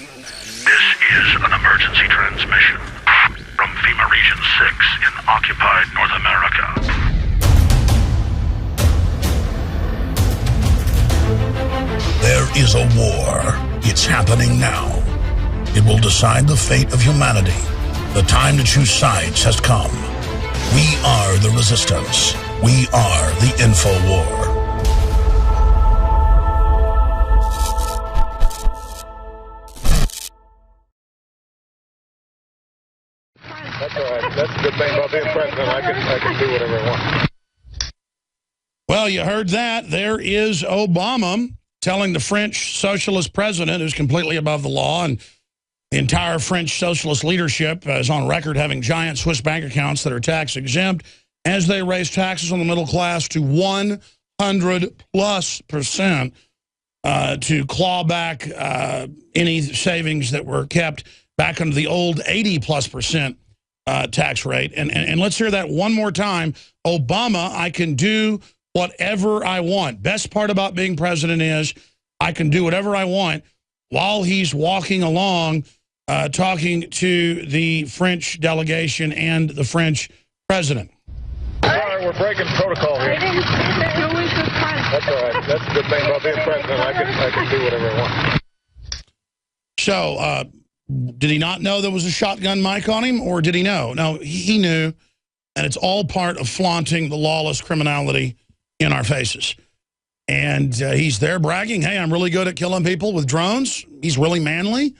This is an emergency transmission from FEMA Region 6 in occupied North America. There is a war. It's happening now. It will decide the fate of humanity. The time to choose sides has come. We are the resistance. We are the info war. That's all right. That's a good thing about being president. I can do whatever I want. Well, you heard that. There is Obama telling the French socialist president, who's completely above the law, and the entire French socialist leadership is on record having giant Swiss bank accounts that are tax exempt as they raise taxes on the middle class to 100+% to claw back any savings that were kept back under the old 80+% tax rate. And let's hear that one more time. Obama, I can do whatever I want. Best part about being president is I can do whatever I want while he's walking along talking to the French delegation and the French president. Sorry, we're breaking protocol here. That's all right. That's a good thing about being president. I can do whatever I want. So, did he not know there was a shotgun mic on him, or did he know? No, he knew, and it's all part of flaunting the lawless criminality in our faces. And he's there bragging, hey, I'm really good at killing people with drones. He's really manly,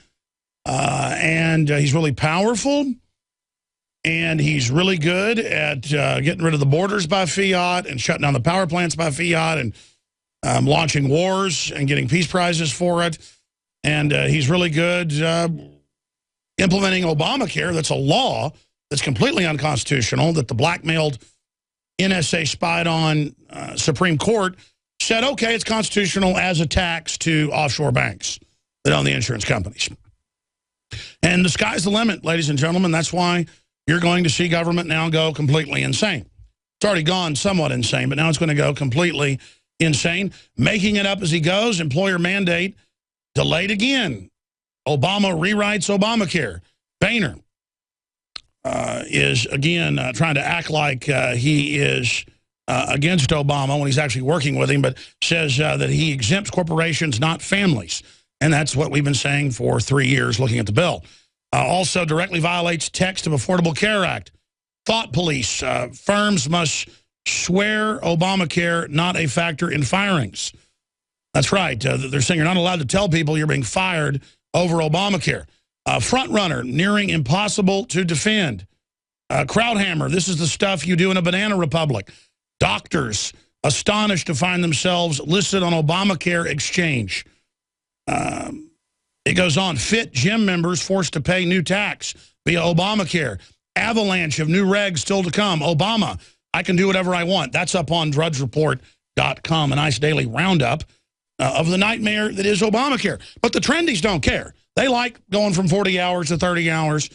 and he's really powerful, and he's really good at getting rid of the borders by fiat and shutting down the power plants by fiat and launching wars and getting peace prizes for it. And he's really good implementing Obamacare. That's a law that's completely unconstitutional, that the blackmailed NSA spied on Supreme Court said, okay, it's constitutional as a tax to offshore banks that own the insurance companies. And the sky's the limit, ladies and gentlemen. That's why you're going to see government now go completely insane. It's already gone somewhat insane, but now it's going to go completely insane. Making it up as he goes, employer mandate delayed again. Obama rewrites Obamacare. Boehner is, again, trying to act like he is against Obama when he's actually working with him, but says that he exempts corporations, not families. And that's what we've been saying for 3 years looking at the bill. Also directly violates text of Affordable Care Act. Thought police. Firms must swear Obamacare not a factor in firings. That's right. They're saying you're not allowed to tell people you're being fired over Obamacare. Front runner, nearing impossible to defend. Crowdhammer, this is the stuff you do in a banana republic. Doctors, astonished to find themselves listed on Obamacare exchange. It goes on. Fit gym members forced to pay new tax via Obamacare. Avalanche of new regs still to come. Obama, I can do whatever I want. That's up on drudgereport.com, a nice daily roundup of the nightmare that is Obamacare. But the trendies don't care. They like going from 40 hours to 30 hours.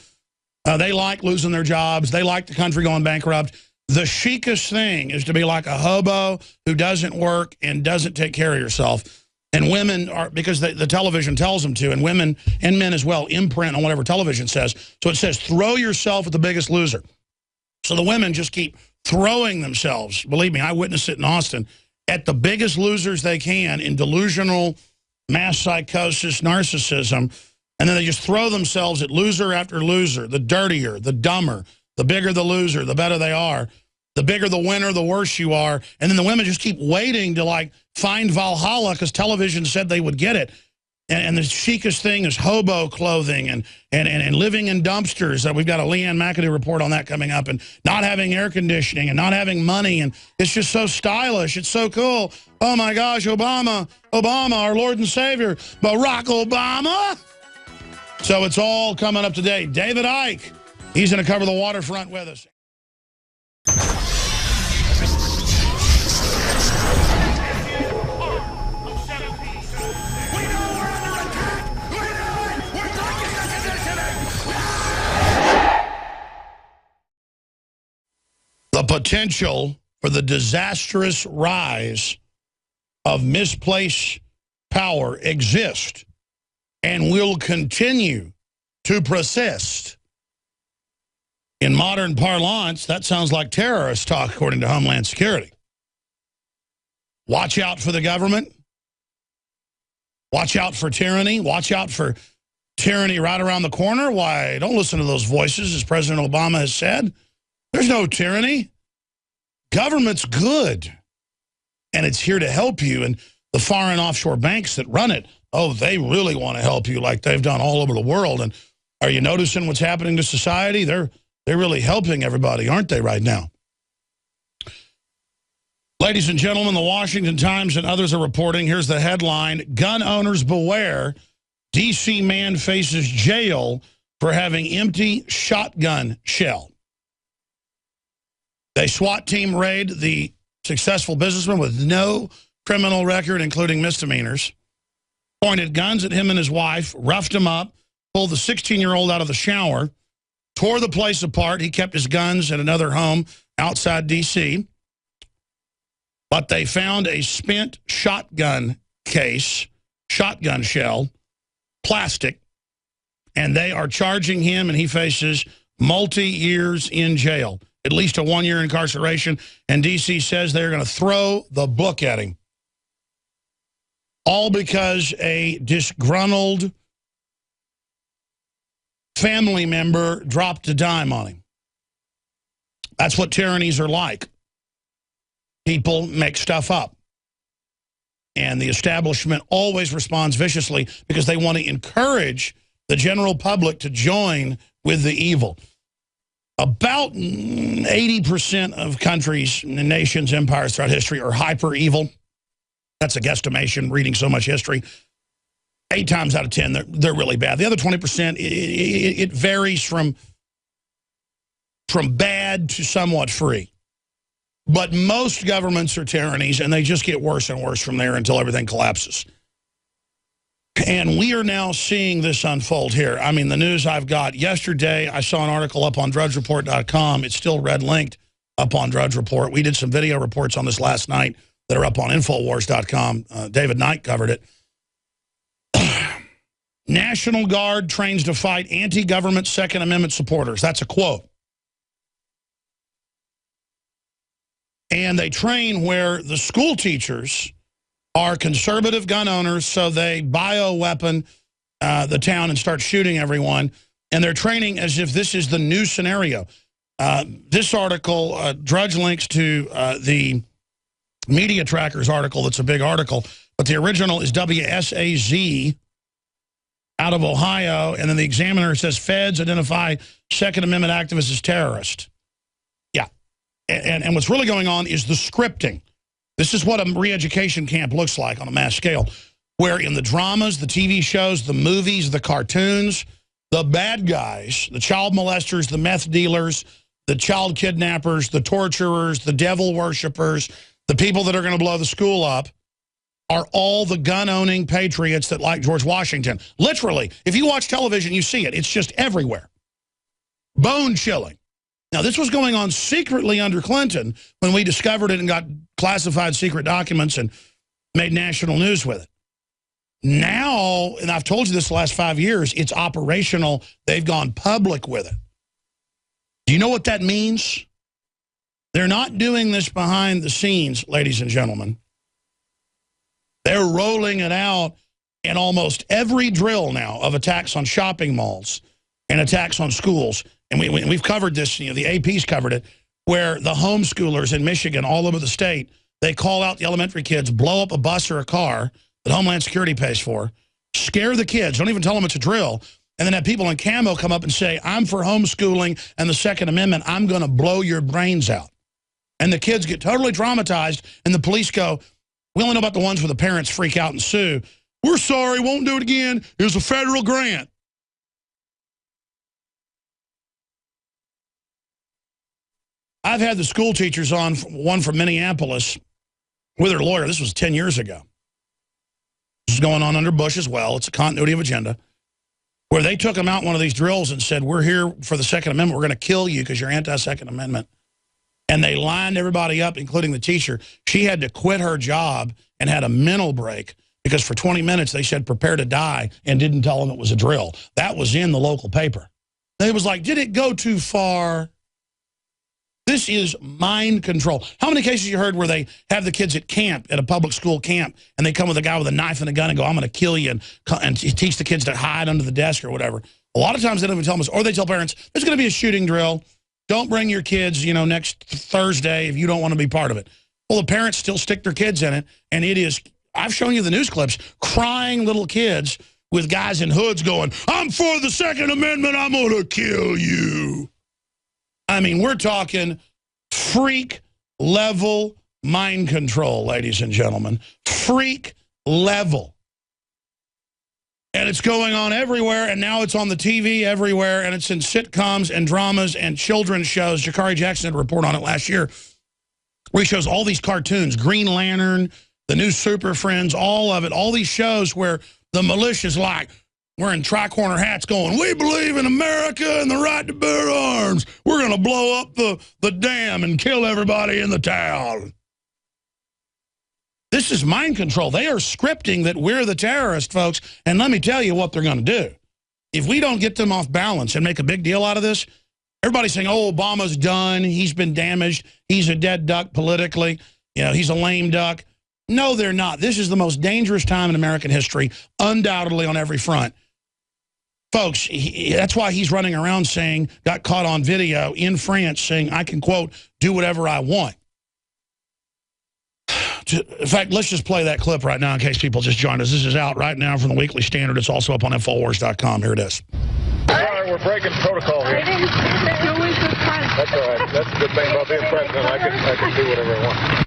They like losing their jobs. They like the country going bankrupt. The chicest thing is to be like a hobo who doesn't work and doesn't take care of yourself. And women are, because the television tells them to, and women and men as well imprint on whatever television says. So it says, throw yourself at the biggest loser. So the women just keep throwing themselves, believe me, I witnessed it in Austin, at the biggest losers they can in delusional mass psychosis, narcissism, and then they just throw themselves at loser after loser, the dirtier, the dumber, the bigger the loser, the better they are. The bigger the winner, the worse you are. And then the women just keep waiting to, like, find Valhalla because television said they would get it. And the chicest thing is hobo clothing and living in dumpsters. We've got a Leanne McAdoo report on that coming up. And not having air conditioning and not having money. And it's just so stylish. It's so cool. Oh, my gosh, Obama, our Lord and Savior, Barack Obama. So it's all coming up today. David Icke, he's going to cover the waterfront with us. The potential for the disastrous rise of misplaced power exists and will continue to persist. In modern parlance, that sounds like terrorist talk, according to Homeland Security. Watch out for the government. Watch out for tyranny. Watch out for tyranny right around the corner. Why, don't listen to those voices, as President Obama has said. There's no tyranny. Government's good, and it's here to help you. And the foreign offshore banks that run it, oh, they really want to help you like they've done all over the world. And are you noticing what's happening to society? They're really helping everybody, aren't they, right now? Ladies and gentlemen, the Washington Times and others are reporting. Here's the headline: Gun owners beware. D.C. man faces jail for having empty shotgun shell. A SWAT team raid the successful businessman with no criminal record, including misdemeanors, pointed guns at him and his wife, roughed him up, pulled the 16-year-old out of the shower, tore the place apart. He kept his guns at another home outside D.C., but they found a spent shotgun case, shotgun shell, plastic, and they are charging him, and he faces multi-years in jail, at least a 1-year incarceration, and D.C. says they're going to throw the book at him. All because a disgruntled family member dropped a dime on him. That's what tyrannies are like. People make stuff up. And the establishment always responds viciously because they want to encourage the general public to join with the evil. About 80% of countries, nations, empires throughout history are hyper evil. That's a guesstimation, reading so much history. 8 times out of 10, they're really bad. The other 20%, it varies from bad to somewhat free. But most governments are tyrannies, and they just get worse and worse from there until everything collapses. And we are now seeing this unfold here. I mean, the news I've got yesterday, I saw an article up on DrudgeReport.com. It's still red-linked up on Drudge Report. We did some video reports on this last night that are up on Infowars.com. David Knight covered it. National Guard trains to fight anti-government Second Amendment supporters. That's a quote. And they train where the school teachers are conservative gun owners, so they bioweapon the town and start shooting everyone. And they're training as if this is the new scenario. This article, Drudge links to the Media Trackers article. That's a big article. But the original is WSAZ out of Ohio. And then the Examiner says feds identify Second Amendment activists as terrorists. And what's really going on is the scripting. This is what a re-education camp looks like on a mass scale, where in the dramas, the TV shows, the movies, the cartoons, the bad guys, the child molesters, the meth dealers, the child kidnappers, the torturers, the devil worshipers, the people that are going to blow the school up, are all the gun-owning patriots that like George Washington. Literally, if you watch television, you see it. It's just everywhere. Bone-chilling. Now, this was going on secretly under Clinton when we discovered it and got classified secret documents and made national news with it. Now, and I've told you this the last 5 years, it's operational. They've gone public with it. Do you know what that means? They're not doing this behind the scenes, ladies and gentlemen. They're rolling it out in almost every drill now of attacks on shopping malls and attacks on schools. And we've covered this, the AP's covered it, where the homeschoolers in Michigan, all over the state, they call out the elementary kids, blow up a bus or a car that Homeland Security pays for, scare the kids, don't even tell them it's a drill, and then have people in camo come up and say, I'm for homeschooling and the Second Amendment, I'm going to blow your brains out. And the kids get totally traumatized, and the police go, we only know about the ones where the parents freak out and sue. We're sorry, won't do it again. Here's a federal grant. I've had the school teachers on, one from Minneapolis, with her lawyer. This was 10 years ago. This is going on under Bush as well. It's a continuity of agenda. Where they took them out in one of these drills and said, we're here for the Second Amendment. We're going to kill you because you're anti-Second Amendment. And they lined everybody up, including the teacher. She had to quit her job and had a mental break because for 20 minutes they said prepare to die and didn't tell them it was a drill. That was in the local paper. They was like, did it go too far? This is mind control. How many cases you heard where they have the kids at camp, at a public school camp, and they come with a guy with a knife and a gun and go, I'm going to kill you, and teach the kids to hide under the desk or whatever. A lot of times they don't even tell them, or they tell parents, there's going to be a shooting drill. Don't bring your kids, you know, next Thursday if you don't want to be part of it. Well, the parents still stick their kids in it, and it is, I've shown you the news clips, crying little kids with guys in hoods going, I'm for the Second Amendment, I'm going to kill you. I mean, we're talking freak level mind control, ladies and gentlemen. Freak level. And it's going on everywhere, and now it's on the TV everywhere, and it's in sitcoms and dramas and children's shows. Jakari Jackson had a report on it last year, where he shows all these cartoons, Green Lantern, the new Super Friends, all of it, all these shows where the militia's like, wearing tri-corner hats going, we believe in America and the right to bear arms. We're going to blow up the dam and kill everybody in the town. This is mind control. They are scripting that we're the terrorists, folks. And let me tell you what they're going to do. If we don't get them off balance and make a big deal out of this, everybody's saying, oh, Obama's done. He's been damaged. He's a dead duck politically. You know, he's a lame duck. No, they're not. This is the most dangerous time in American history, undoubtedly on every front. Folks, that's why he's running around saying, got caught on video in France saying, I can, quote, do whatever I want. In fact, let's just play that clip right now in case people just joined us. This is out right now from the Weekly Standard. It's also up on Infowars.com. Here it is. Sorry, we're breaking protocol here. That's all right. That's the good thing about being president. I can do whatever I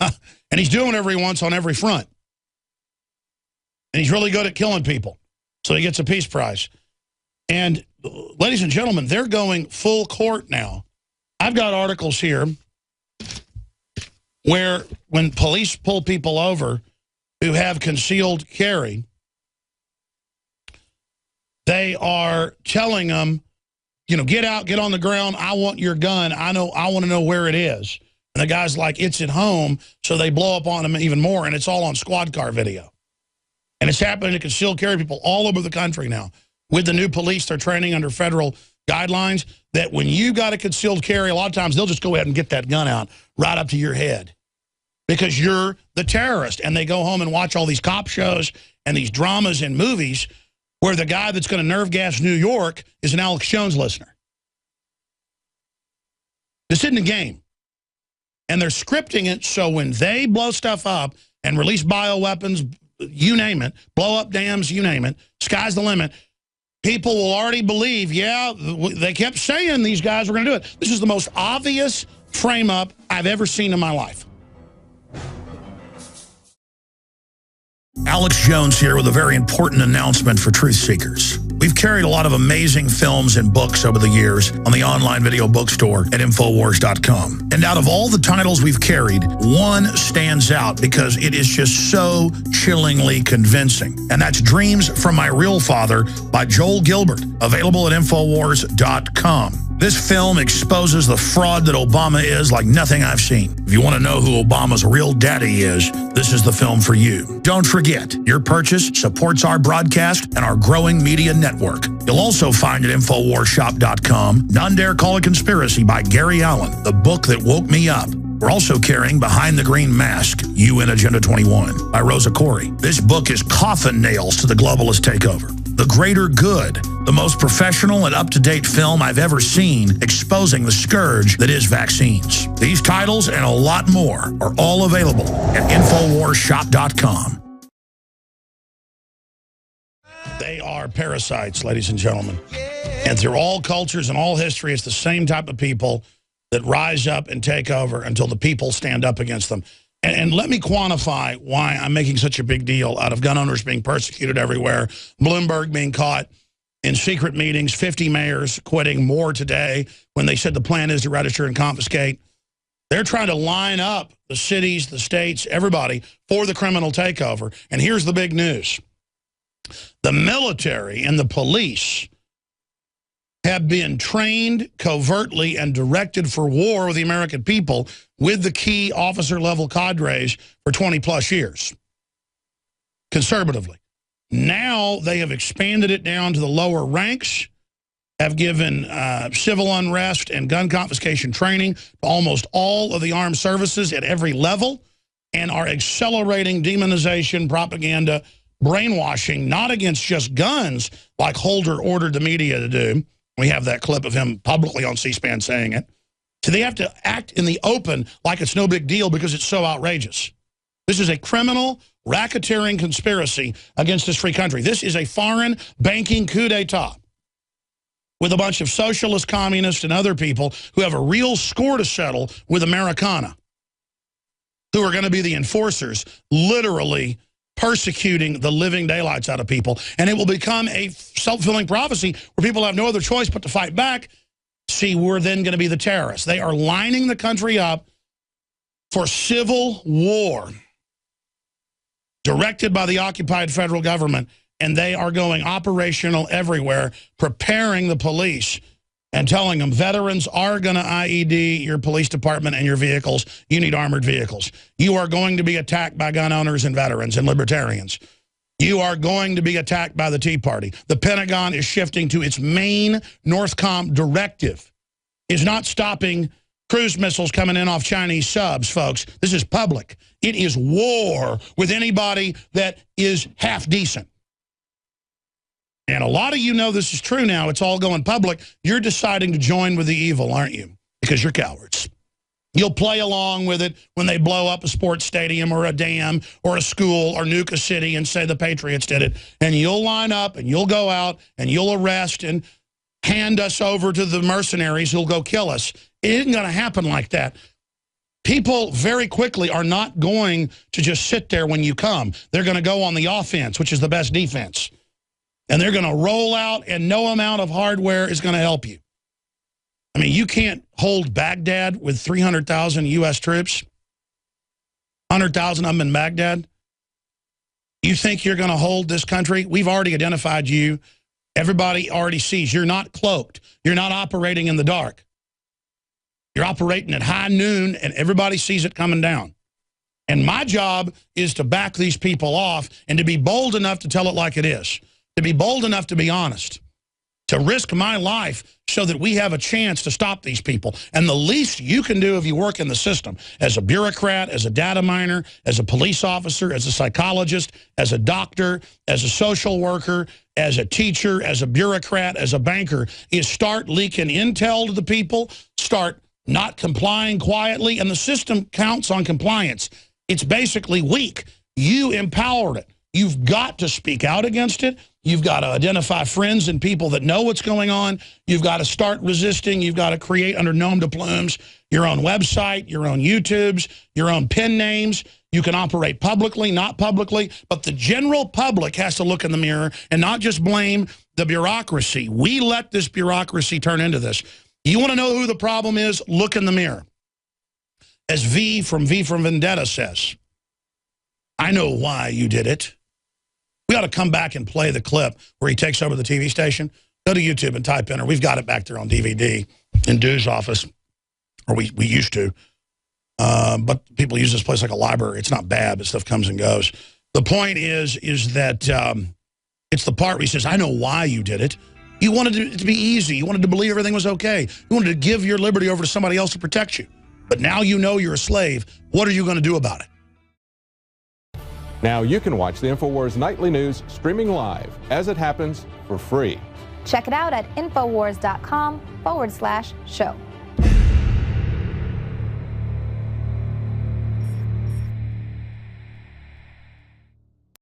want. And he's doing whatever he wants on every front. And he's really good at killing people. So he gets a Peace Prize. And, ladies and gentlemen, they're going full court now. I've got articles here where when police pull people over who have concealed carry, they are telling them, you know, get out, get on the ground. I want your gun. I want to know where it is. And the guy's like, it's at home. So they blow up on him even more. And it's all on squad car video. And it's happening to concealed carry people all over the country now. With the new police, they're training under federal guidelines that when you got a concealed carry, a lot of times they'll just go ahead and get that gun out right up to your head because you're the terrorist. And they go home and watch all these cop shows and these dramas and movies where the guy that's going to nerve gas New York is an Alex Jones listener. This isn't a game. And they're scripting it so when they blow stuff up and release bioweapons, you name it, blow up dams, you name it, sky's the limit, people will already believe, yeah, they kept saying these guys were going to do it. This is the most obvious frame-up I've ever seen in my life. Alex Jones here with a very important announcement for truth seekers. We've carried a lot of amazing films and books over the years on the online video bookstore at Infowars.com. And out of all the titles we've carried, one stands out because it is just so chillingly convincing. And that's Dreams from My Real Father by Joel Gilbert, available at Infowars.com. This film exposes the fraud that Obama is like nothing I've seen. If you want to know who Obama's real daddy is, this is the film for you. Don't forget, your purchase supports our broadcast and our growing media network. You'll also find at InfoWarsShop.com None Dare Call a Conspiracy by Gary Allen, the book that woke me up. We're also carrying Behind the Green Mask, UN Agenda 21 by Rosa Corey. This book is coffin nails to the globalist takeover. The Greater Good, the most professional and up-to-date film I've ever seen exposing the scourge that is vaccines. These titles and a lot more are all available at InfoWarsShop.com. They are parasites, ladies and gentlemen. And through all cultures and all history, it's the same type of people that rise up and take over until the people stand up against them. And let me quantify why I'm making such a big deal out of gun owners being persecuted everywhere, Bloomberg being caught in secret meetings, 50 mayors quitting, more today when they said the plan is to register and confiscate. They're trying to line up the cities, the states, everybody for the criminal takeover. And here's the big news. The military and the police have been trained covertly and directed for war with the American people with the key officer-level cadres for 20-plus years. conservatively. Now they have expanded it down to the lower ranks, have given civil unrest and gun confiscation training to almost all of the armed services at every level, and are accelerating demonization, propaganda, brainwashing, not against just guns, like Holder ordered the media to do. We have that clip of him publicly on C-SPAN saying it. So they have to act in the open like it's no big deal because it's so outrageous. This is a criminal, racketeering conspiracy against this free country. This is a foreign banking coup d'etat with a bunch of socialist communists and other people who have a real score to settle with Americana, who are going to be the enforcers, literally persecuting the living daylights out of people. And it will become a self-fulfilling prophecy where people have no other choice but to fight back. See, we're then going to be the terrorists. They are lining the country up for civil war directed by the occupied federal government, and they are going operational everywhere, preparing the police and telling them veterans are going to IED your police department and your vehicles. You need armored vehicles. You are going to be attacked by gun owners and veterans and libertarians. You are going to be attacked by the Tea Party. The Pentagon is shifting to its main NORTHCOM directive. Is not stopping cruise missiles coming in off Chinese subs, folks. This is public. It is war with anybody that is half decent. And a lot of you know this is true now. It's all going public. You're deciding to join with the evil, aren't you? Because you're cowards. You'll play along with it when they blow up a sports stadium or a dam or a school or nuke a city and say the Patriots did it. And you'll line up and you'll go out and you'll arrest and hand us over to the mercenaries who'll go kill us. It isn't going to happen like that. People very quickly are not going to just sit there when you come. They're going to go on the offense, which is the best defense. And they're going to roll out, and no amount of hardware is going to help you. I mean, you can't hold Baghdad with 300,000 U.S. troops, 100,000 of them in Baghdad. You think you're going to hold this country? We've already identified you. Everybody already sees you're not cloaked. You're not operating in the dark. You're operating at high noon, and everybody sees it coming down. And my job is to back these people off and to be bold enough to tell it like it is. To be bold enough to be honest, to risk my life so that we have a chance to stop these people. And the least you can do if you work in the system, as a bureaucrat, as a data miner, as a police officer, as a psychologist, as a doctor, as a social worker, as a teacher, as a bureaucrat, as a banker, is start leaking intel to the people, start not complying quietly, and the system counts on compliance. It's basically weak. You empowered it. You've got to speak out against it. You've got to identify friends and people that know what's going on. You've got to start resisting. You've got to create under nom de plumes your own website, your own YouTubes, your own pen names. You can operate publicly, not publicly, but the general public has to look in the mirror and not just blame the bureaucracy. We let this bureaucracy turn into this. You want to know who the problem is? Look in the mirror. As V from Vendetta says, I know why you did it. We ought to come back and play the clip where he takes over the TV station. Go to YouTube and type in, or we've got it back there on DVD in Dude's office, or we used to. But people use this place like a library. It's not bad, but stuff comes and goes. The point is that it's the part where he says, I know why you did it. You wanted it to be easy. You wanted to believe everything was okay. You wanted to give your liberty over to somebody else to protect you. But now you know you're a slave. What are you going to do about it? Now you can watch the InfoWars Nightly News streaming live as it happens for free. Check it out at Infowars.com/show.